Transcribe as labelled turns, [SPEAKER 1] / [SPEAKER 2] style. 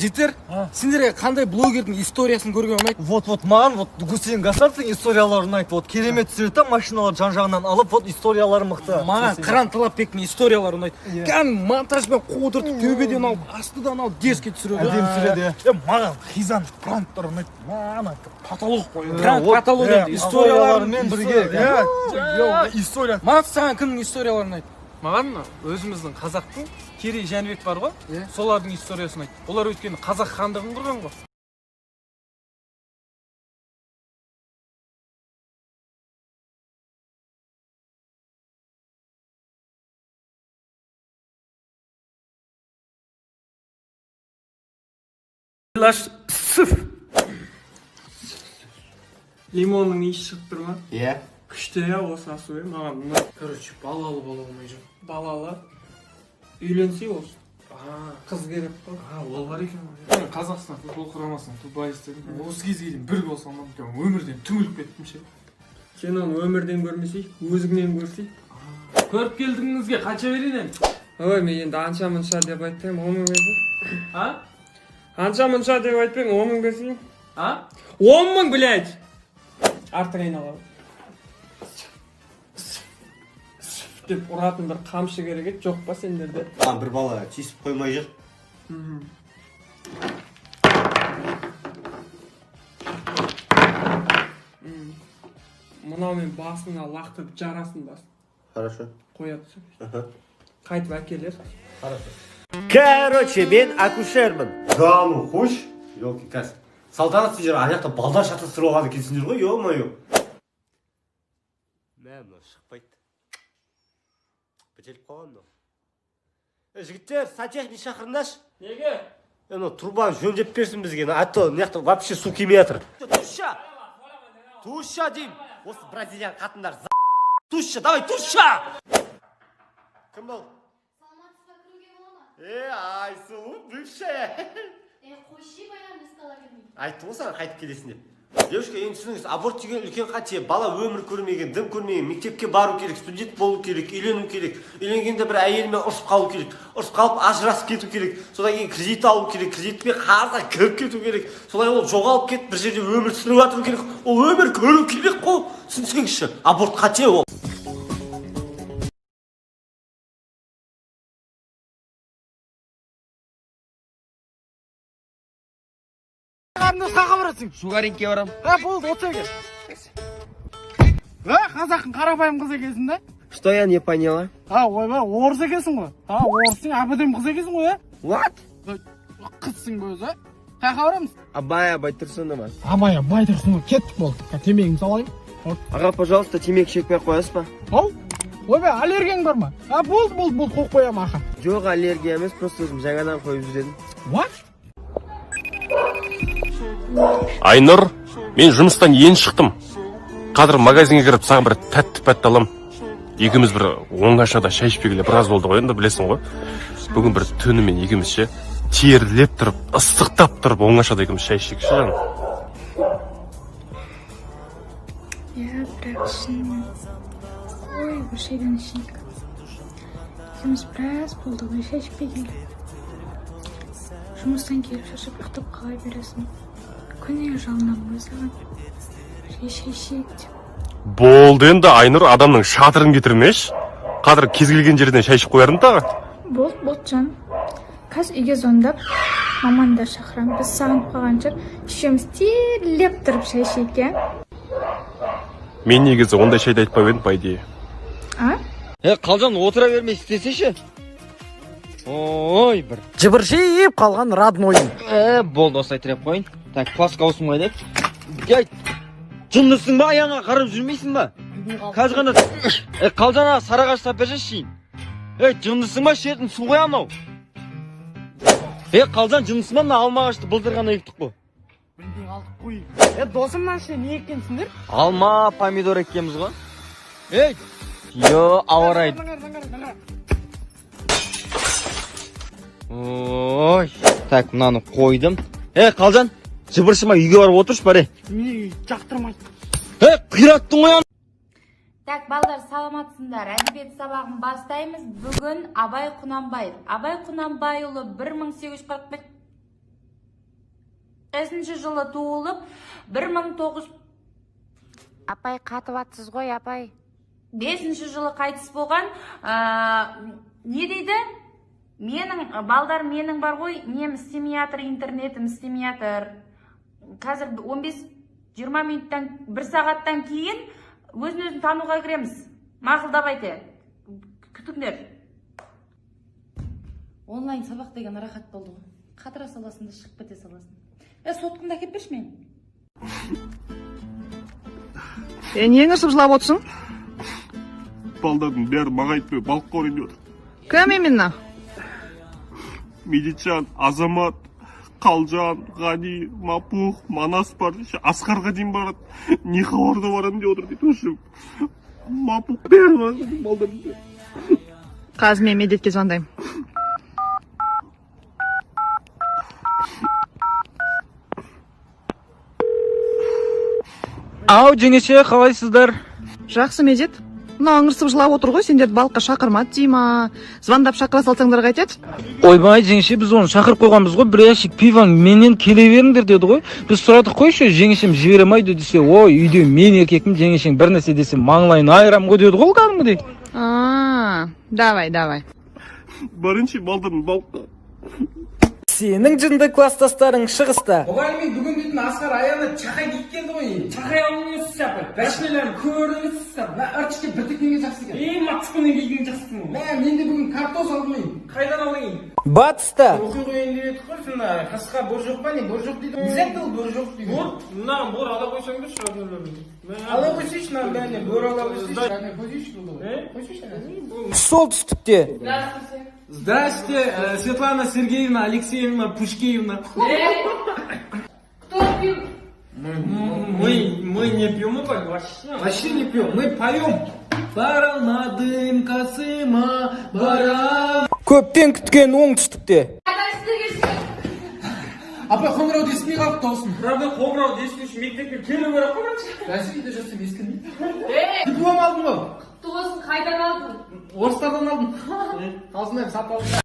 [SPEAKER 1] Жігіттер, сендерге қандай блогердің историясын көрген ұнайды?
[SPEAKER 2] Вот маған вот Гусейн Гасановтың историялары ұнайды. Вот керемет түсіреді, машиналар жан-жағынан алып, вот историялары мықты.
[SPEAKER 1] Маған Қыран Талапбектің историялары ұнайды. Кәдімгі монтажбен қудыртып, төбеден алып, астыдан алып, дерске түсіреді.
[SPEAKER 2] Әдемі түсіреді.
[SPEAKER 1] Маған Хизан пранктар ұнайды. Маған патолог қойды. Пранк патология историяларымен бірге.
[SPEAKER 2] История.
[SPEAKER 1] Маған саған кімнің историялары ұнайды? Маған өзіміздің қазақтың Керей Жәнібек бар ғой, солардың историясын айт. Олар өткені қазақ хандығын құрған ғой.
[SPEAKER 3] Лимонның иісі шығып тұр ма?
[SPEAKER 2] Иә.
[SPEAKER 3] Күшті я осы асу маған ұнайды.
[SPEAKER 1] Короче, балалы бола алмай жүр.
[SPEAKER 3] Балалы. Үйленсе осы. Қыз керек қой.
[SPEAKER 1] Ол бар екен. Мен Қазақстан футбол құрамасының футболисті едім. Осы кезге дейін бір гол салмадым. Өмірден түңіліп кеттім ше.
[SPEAKER 3] Сен оны өмірден көрмесей, өзіңнен көрсей.
[SPEAKER 1] Көріп келдіңізге қанша берейін?
[SPEAKER 3] Ой, мен енді анша-мұнша деп айтпайым, 10 мың берсей.
[SPEAKER 1] А?
[SPEAKER 3] Анша-мұнша деп айтпайым, 10 мың берсей.
[SPEAKER 1] А?
[SPEAKER 3] 10 мың, блядь! Артық айналады. Деп ұратын бір қамшы керек еді, жоқ па сендерде?
[SPEAKER 2] Бір бала тиісіп қоймай жүр.
[SPEAKER 3] Мынау мен басына лақтырып жарасын бас.
[SPEAKER 2] Хорошо.
[SPEAKER 3] Қоя түсіп. Қайтып әкелер.
[SPEAKER 2] Хорошо.
[SPEAKER 4] Короче, мен акушермін.
[SPEAKER 2] Да, ну, хош. Елки, кәс. Салтанат сендер аяқта балдар шатастырып алған екенсіңдер ғой, ё-моё.
[SPEAKER 4] Мә, шықпайды. Бітеліп қалған мынау. Жігіттер, сантехник шақырыңдаршы.
[SPEAKER 3] Неге?
[SPEAKER 4] Турбаны жөндеп берсін бізге. А то мыняқта вообще су келмей жатыр. Тушша деймін. Осы бразилиян қатындар тушша, давай тушша. Кім бұл?
[SPEAKER 5] Саламатсызба, кіруге бола ма?
[SPEAKER 4] Айсұлу, бывшая.
[SPEAKER 5] Қойшы байларымды стала бермейді.
[SPEAKER 4] Айтты ғой саған қайтып келесің деп. Девушка, енді түсініңіз, аборт деген үлкен қате. Бала өмір көрмеген, дым көрмеген, мектепке бару керек, студент болу керек, үйлену керек. Үйленгенде бір әйелмен ұрысып қалу керек. Ұрысып қалып ажырасып кету керек. Содан кейін кредит алу керек, кредитпен қарызға кіріп кету керек. Солай ол жоғалып кетіп бір жерде өмір сүріп жатыру керек. Ол өмір көру керек қой. Түсінсеңізші, аборт қате ол.
[SPEAKER 1] Қақа барасың?
[SPEAKER 4] Шугаринке барам.
[SPEAKER 1] Болды, отса кел. Қазақтың қарапайым қыз екенсің да?
[SPEAKER 4] Что я не поняла?
[SPEAKER 1] Ойбай, орыс екенсің ғой. Орыстың әбден қыз екенсің ғой,
[SPEAKER 4] What?
[SPEAKER 1] Қызсың ба өзі? Қақа барамыз?
[SPEAKER 4] Абай тұрсыны ма?
[SPEAKER 1] Абай тұрсың ғой, кеттік болды. Темегіңді салайын.
[SPEAKER 4] Аға, пожалуйста, темекі шекпей қоясыз ба?
[SPEAKER 1] Ойбай, аллергияң бар ма? Болды, қойып қоямын, аха.
[SPEAKER 4] Жоқ, аллергия емес, просто өзім жаңадан қойып жүрдім.
[SPEAKER 1] What?
[SPEAKER 6] Айнұр, мен жұмыстан ен шықтым. Қазір магазинге кіріп, саған бір тәтті алам. Екеуміз бір оңашада шай ішпегелі біраз болды ғой, енді білесің ғой. Бүгін бір түнімен екеуміз ше терлеп тұрып, ыстықтап тұрып, оңашада екеуміз шай ішейікші жаным.
[SPEAKER 7] Я бірақ шынымен. Ой, бір шайдан ішейік. Екеуміз біраз болды ғой шай ішпегелі. Жұмыстан келіп шаршап ұйықтап қала бересің. Күніне жалынамын саған. Шай-шайшейік деп.
[SPEAKER 6] Болды енді, Айнұр, адамның шатырын кетірмеш. Қазір кез келген жерден шай ішіп қоярын тағы.
[SPEAKER 7] Болды, жан. Қазір үйге звондап, мамандар шақырам. Біз сағынып қалғанша үшеуміз терлеп тұрып шай ішейік,
[SPEAKER 6] Мен негізі ондай шайды айтпап едім, по идее.
[SPEAKER 4] Қалжан, отыра бермей істесеші. Ой, бір
[SPEAKER 1] Жыбыршиып қалған роднойым.
[SPEAKER 4] болды, осылай тіреп қойын. Так, классқа ауысмайды. Жындысың ба, аяңа қарап жүрмейсің ба? Қазір ғана қалжан аға сарағаш сапержа шейін. Жындысың ба, шетін су қоя мынау. Қалжан, жындысың ба, мына алма ағашты былтыр ғана ектік қой.
[SPEAKER 1] Білден алдық қой. Досымнан ше не еккенсіңдер?
[SPEAKER 4] Алма, помидор еккенбіз ғой. Ауарайды. Ой, так, мынаны қойдым. Қалжан, жыбыршыма үйге барып отыршы bare.
[SPEAKER 1] Мен жақтырмайды.
[SPEAKER 4] Қираттың ғой.
[SPEAKER 5] Так, балдар, саламатсыңдар. Әдебиет сабағын бастаймыз. Бүгін Абай Құнанбаев. Абай Құнанбайұлы 1845 5 жылы туылып 1900 апай қатып атсыз ғой апай 5 жылы қайтыс болған не дейді менің балдар менің бар ғой нем істемей жатыр интернетім істемей жатыр қазір 15-20 минуттан 1 сағаттан кейін өзін тануға кіреміз мақұлдап айты күтіңдер онлайн сабақ деген рахат болды ғой қатыра саласың да шығып кете саласың соткаңды әкеп берші мен
[SPEAKER 8] не ыңырсып жылап отырсың?
[SPEAKER 6] Балдардың бәрі маған айтпай балық қорайын деп отыр.
[SPEAKER 8] Кім именно?
[SPEAKER 6] Медетжан, Азамат, Қалжан, Ғани, Мапух, Манас бар, Асқарға дейін барады. Не хабарда барамын деп отыр дейді. Осы Мапух бәрі бар балдардың.
[SPEAKER 8] Қазір мен медетке звондаймын.
[SPEAKER 1] Ау, жеңеше, қалайсыздар?
[SPEAKER 8] Жақсы медет. Мына ыңырсып жылап отыр ғой, сендерді балыққа шақырмады дей ма? Звондап шақыра салсаңдар қайтеді?
[SPEAKER 1] Ойбай, жеңеше, біз оны шақырып қойғанбыз ғой, бір ящик пиваң менен келе беріңдер деді ғой. Біз сұрадық қойшы, жеңешем жіберемайды десе, ой, үйде мен еркекпін, жеңешең бір нәрсе десе, маңлайын айырам ғой деді ғой, кәдімгідей.
[SPEAKER 8] Давай.
[SPEAKER 6] Барыншы балдардың балыққа.
[SPEAKER 2] Сенің жынды класстастарың шығыста.
[SPEAKER 3] Мұғаліммен бүгін дейтін Асқар аяғына чақай киіп келді ғой. Чақай алыңыз сапы. Бәшмелерін көріңіз сап. Мә артышке бітікенге жақсы екен. Матсқының киген жақсысың. Мә мен де бүгін картоз алдым. Қайдан алайын?
[SPEAKER 2] Батыста.
[SPEAKER 3] Оқи қойын деп едік қой сонда. Қасқа бор жоқ па не? Бор жоқ дейді. Не айтты ол бор жоқ дейді. Бор? Мынаған бор ала қойсаң да шығады. Ала қойсайшы мынаған бәріне бор ала қойсайшы. Қойсайшы болды. Қойсайшы.
[SPEAKER 2] Солтүстікте.
[SPEAKER 3] Здравствуйте, Светлана Сергеевна Алексеевна Пушкеевна.
[SPEAKER 5] Кто пьет?
[SPEAKER 3] Мы не пьем, мы поем. Вообще не пьем, мы поем. Баралма дымкасыма барам.
[SPEAKER 2] Көптен күткен оңтүстікте.
[SPEAKER 3] Апа қоңырауды естімей қалыпты olsun. Правда қоңырауды есту үшін мектепке келу керек қой бірінші. Бәсекеде жүрсем ескірмейді. Диплом алдым ғой.
[SPEAKER 5] Құтты болсын қайдан алдың?
[SPEAKER 3] Орыстардан алдым. Қалсынайым сатып алдым.